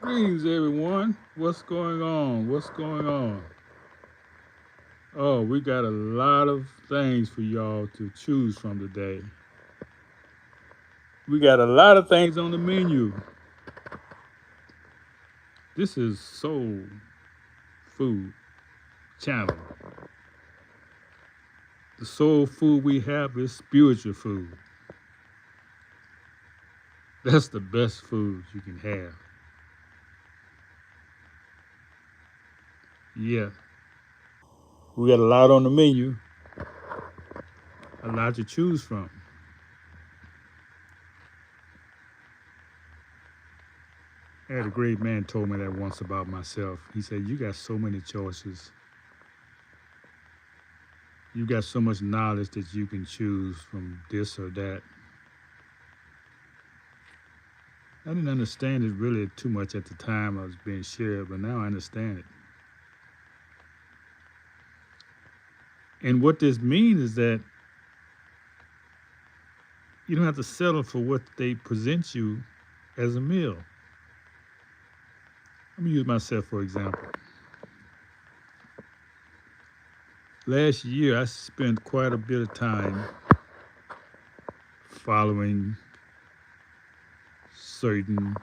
Greetings, everyone. What's going on? What's going on? Oh, we got a lot of things for y'all to choose from today. We got a lot of things on the menu. This is Soul Food Channel. The soul food we have is spiritual food. That's the best food you can have. Yeah, we got a lot on the menu, a lot to choose from. I had a great man told me that once about myself. He said, "You got so many choices. You got so much knowledge that you can choose from this or that." I didn't understand it really too much at the time I was being shared, but now I understand it. And what this means is that you don't have to settle for what they present you as a meal. Let me use myself for example. Last year, I spent quite a bit of time following certain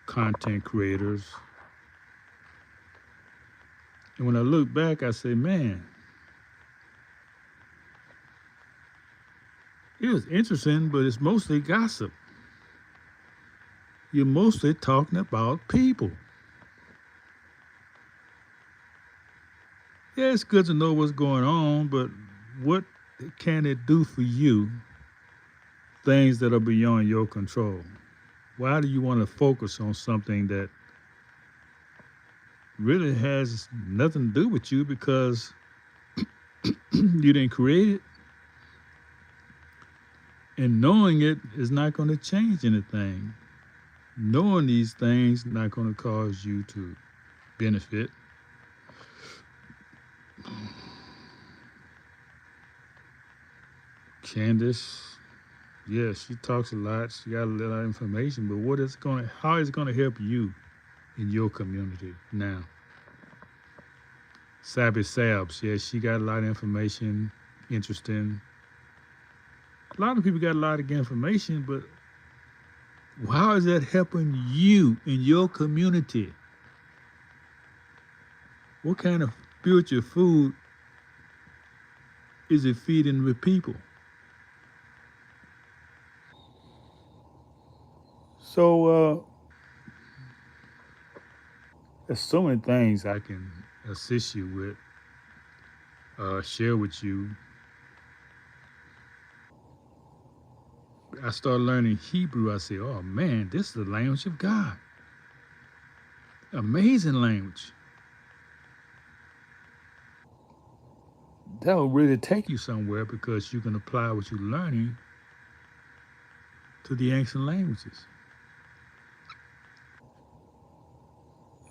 content creators. And when I look back, I say, man, it was interesting, but it's mostly gossip. You're mostly talking about people. Yeah, it's good to know what's going on, but what can it do for you? Things that are beyond your control. Why do you want to focus on something that really has nothing to do with you because you didn't create it? And knowing it is not going to change anything. Knowing these things not going to cause you to benefit. Candace, yeah, she talks a lot. She got a lot of information, but how is it going to help you in your community now? Sabby Sabs, yeah, she got a lot of information, interesting. A lot of people got a lot of information, but how is that helping you in your community? What kind of spiritual food is it feeding with people? So there's so many things I can assist you with, share with you. I started learning Hebrew. I said, oh man, this is the language of God. Amazing language. That will really take you somewhere because you can apply what you're learning to the ancient languages.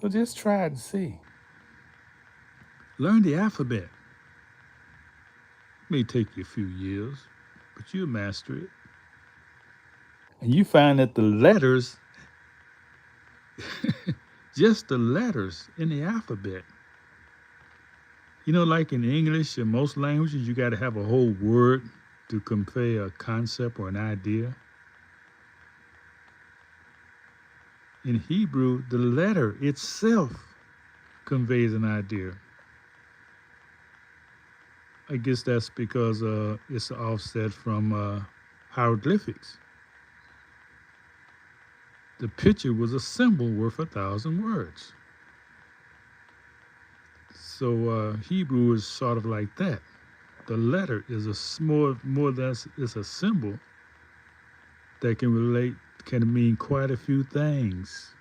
So just try it and see. Learn the alphabet. It may take you a few years, but you'll master it. And you find that the letters, just the letters in the alphabet, like in English and most languages, you got to have a whole word to convey a concept or an idea. In Hebrew, the letter itself conveys an idea. I guess that's because it's an offset from hieroglyphics. The picture was a symbol worth 1,000 words. So Hebrew is sort of like that. The letter is more than it's a symbol that can mean quite a few things.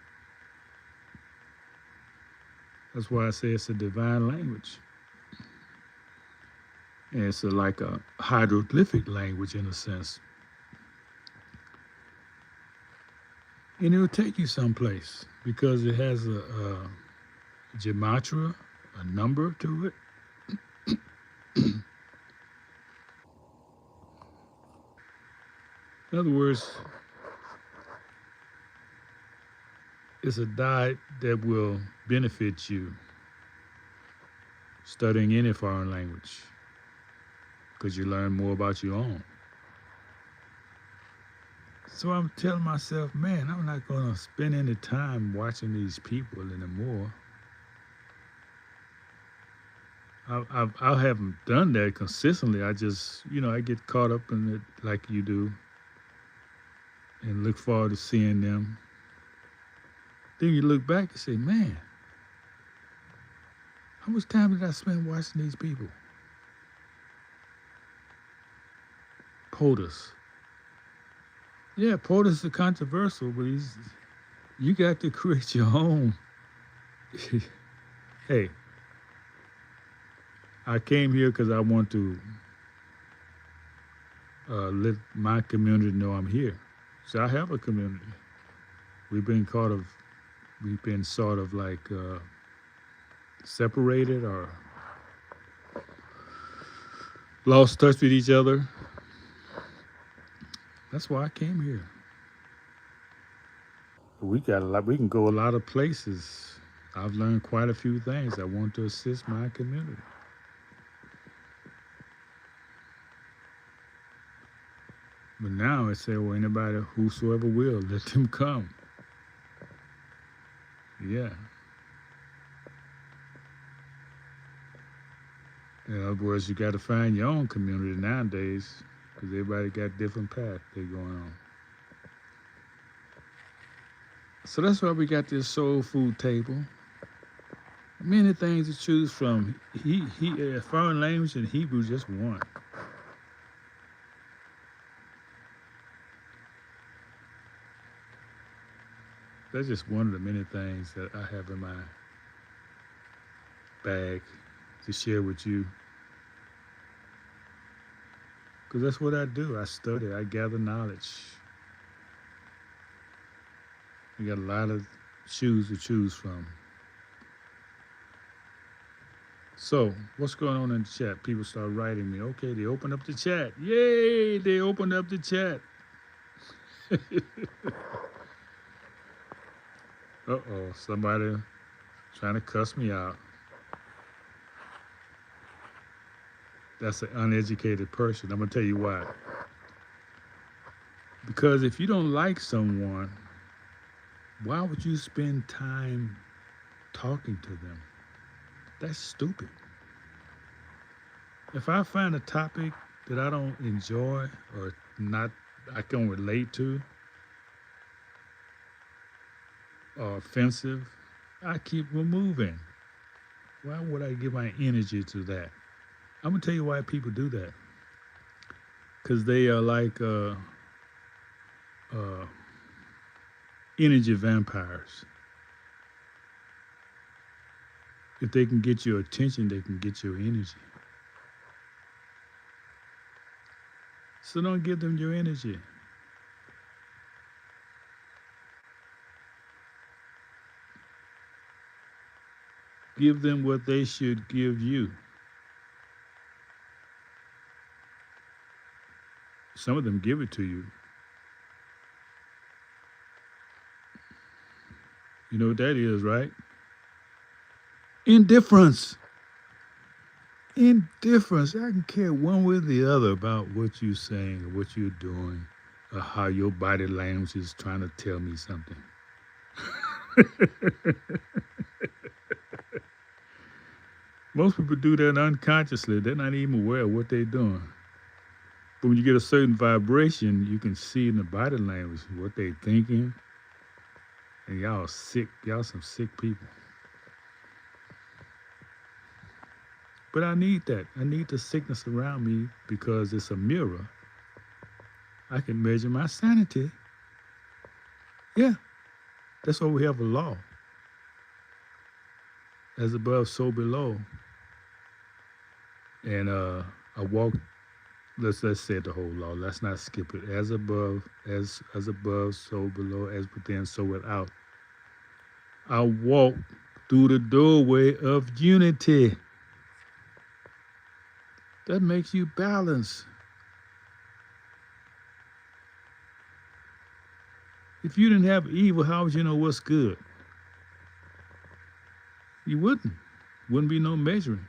That's why I say it's a divine language. And it's like a hieroglyphic language in a sense. And it will take you someplace because it has a gematria, a number to it. In other words, It's a diet that will benefit you studying any foreign language because you learn more about your own. So I'm telling myself, man, I'm not going to spend any time watching these people anymore. I haven't done that consistently. I just, I get caught up in it like you do and look forward to seeing them. Then you look back and say, man, how much time did I spend watching these people? POTUS. Yeah, POTUS is controversial, but you got to create your own. Hey, I came here because I want to let my community know I'm here. So I have a community. We've been sort of like separated or lost touch with each other. That's why I came here. We got a lot. We can go a lot of places. I've learned quite a few things. I want to assist my community. But now it said, well, anybody, whosoever will, let them come. Yeah. In other words, you got to find your own community nowadays because everybody got different paths they're going on. So that's why we got this soul food table. Many things to choose from. Foreign language and Hebrew just one. That's just one of the many things that I have in my bag to share with you. Because that's what I do. I study, I gather knowledge. We got a lot of shoes to choose from. So, what's going on in the chat? People start writing me. Okay, they open up the chat. Yay, they opened up the chat. Uh-oh, somebody trying to cuss me out. That's an uneducated person. I'm going to tell you why. Because if you don't like someone, why would you spend time talking to them? That's stupid. If I find a topic that I don't enjoy or I can relate to, or offensive, I keep moving. Why would I give my energy to that? I'm gonna tell you why people do that. Because they are like energy vampires. If they can get your attention, they can get your energy. So don't give them your energy. Give them what they should give you. Some of them give it to you. You know what that is, right? Indifference. Indifference. I can care one way or the other about what you're saying or what you're doing or how your body language is trying to tell me something. Most people do that unconsciously. They're not even aware of what they're doing. But when you get a certain vibration, you can see in the body language what they're thinking. And y'all sick. Y'all some sick people. But I need that. I need the sickness around me because it's a mirror. I can measure my sanity. Yeah. That's why we have a law. As above, so below. And I walk, let's say the whole law. Let's not skip it. As above, so below, as within, so without. I walk through the doorway of unity. That makes you balance. If you didn't have evil, how would you know what's good? You wouldn't. Wouldn't be no measuring.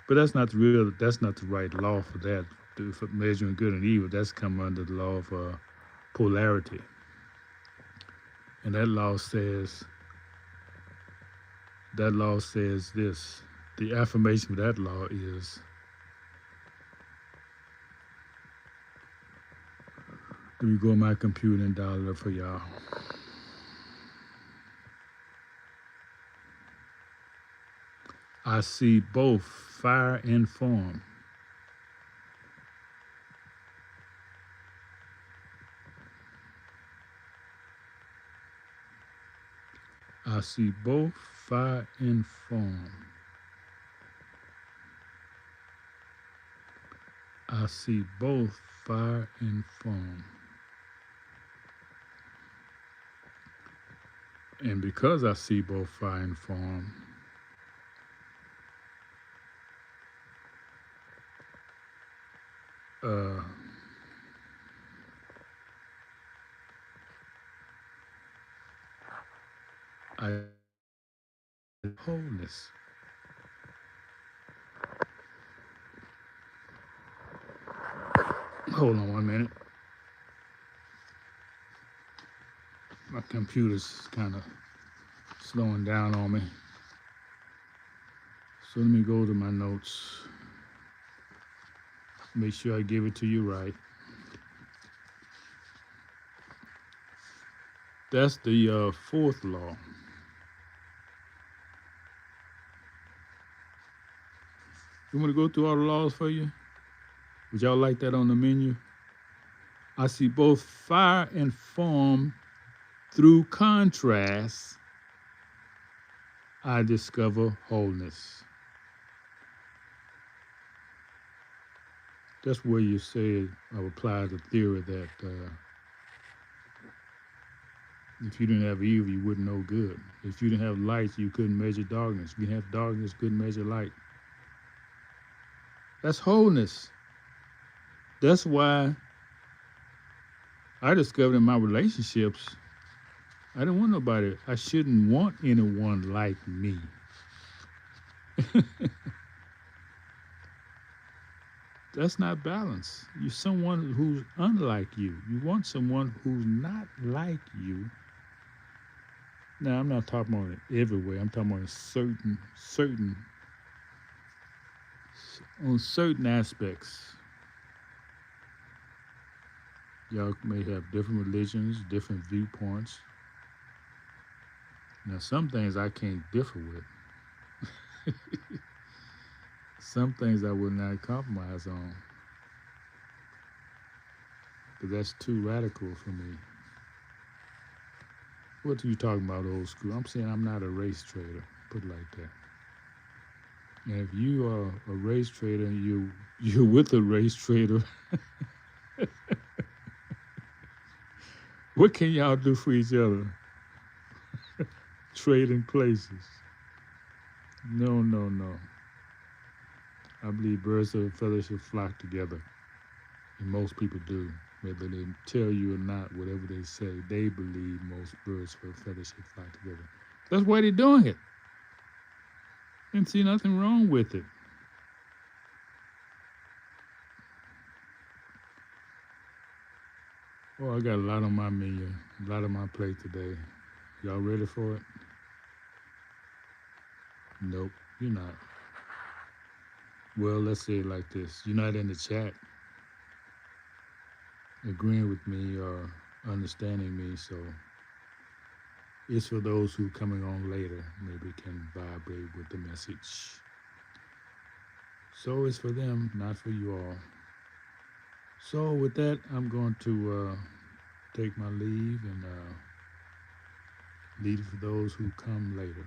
But that's not the real. That's not the right law for that. For measuring good and evil, that's come under the law of polarity, and that law says this. The affirmation of that law is. Let me go to my computer and dial it up for y'all. I see both fire and form. I see both fire and form. I see both fire and form. And because I see both fire and form, uh, I wholeness. Hold on 1 minute. My computer's kind of slowing down on me. So let me go to my notes. Make sure I give it to you right. That's the fourth law. You want to go through all the laws for you? Would y'all like that on the menu? I see both fire and form. Through contrast, I discover wholeness. That's where you say I apply the theory that if you didn't have evil, you wouldn't know good. If you didn't have light, you couldn't measure darkness. If you didn't have darkness, you couldn't measure light. That's wholeness. That's why I discovered in my relationships, I didn't want nobody. I shouldn't want anyone like me. That's not balance. You're someone who's unlike you. You want someone who's not like you. Now, I'm not talking about it everywhere. I'm talking about on certain aspects. Y'all may have different religions, different viewpoints. Now, some things I can't differ with. Some things I would not compromise on. But that's too radical for me. What are you talking about, old school? I'm saying I'm not a race trader. Put it like that. And if you are a race trader and you're with a race trader, what can y'all do for each other? Trading places. No, no, no. I believe birds of a feather should flock together. And most people do. Whether they tell you or not, whatever they say, they believe most birds of a feather should flock together. That's why they're doing it. And see nothing wrong with it. Oh, I got a lot on my menu, a lot on my plate today. Y'all ready for it? Nope, you're not. Well, let's say it like this. You're not in the chat agreeing with me or understanding me, so it's for those who coming on later maybe can vibrate with the message. So it's for them, not for you all. So with that, I'm going to take my leave and leave it for those who come later.